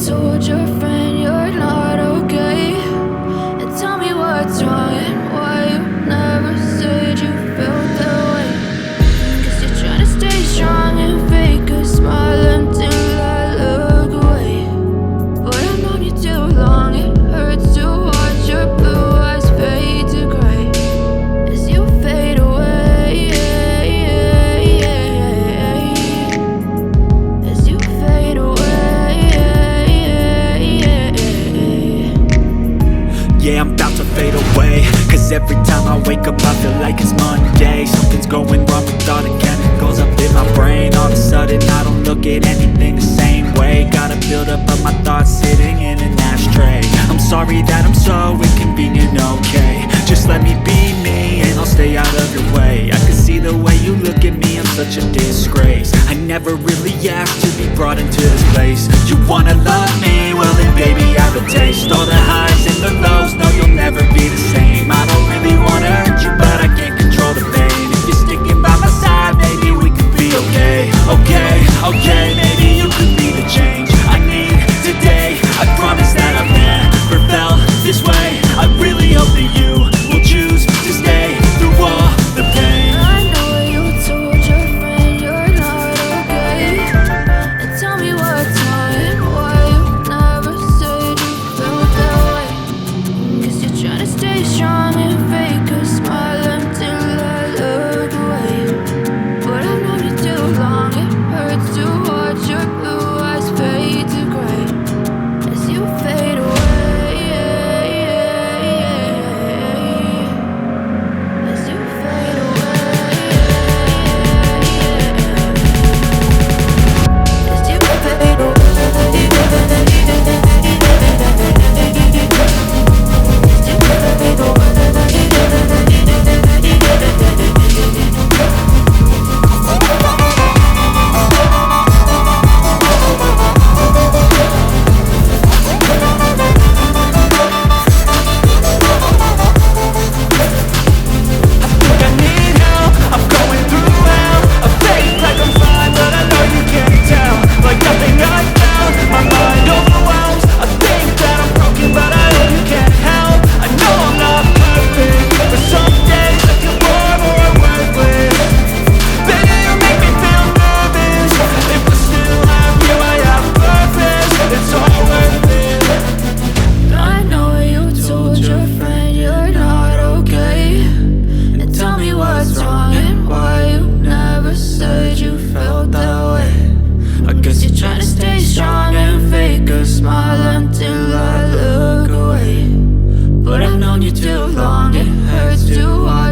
told your friend you're not okay? And tell me what's wrong and why you never said you felt that way. Cause you're trying to stay strong and fake a smile until I look away. But I've known you too long, it hurts to watch your blue eyes fade to gray as you fade away. As you fade away. Yeah, I'm about to fade away. Cause every time I wake up I feel like it's Monday. Something's going wrong with all the chemicals up in my brain. All of a sudden I don't look at anything the same way. Gotta build up of my thoughts sitting in an ashtray. I'm sorry that I'm so inconvenient, okay? Just let me be me and I'll stay out of your way. I can see the way you look at me, I'm such a disgrace. I never really asked to be brought into this place. You wanna love me? Well then baby I have a taste. All the highs and the lows, no you'll never be the same. I don't really wanna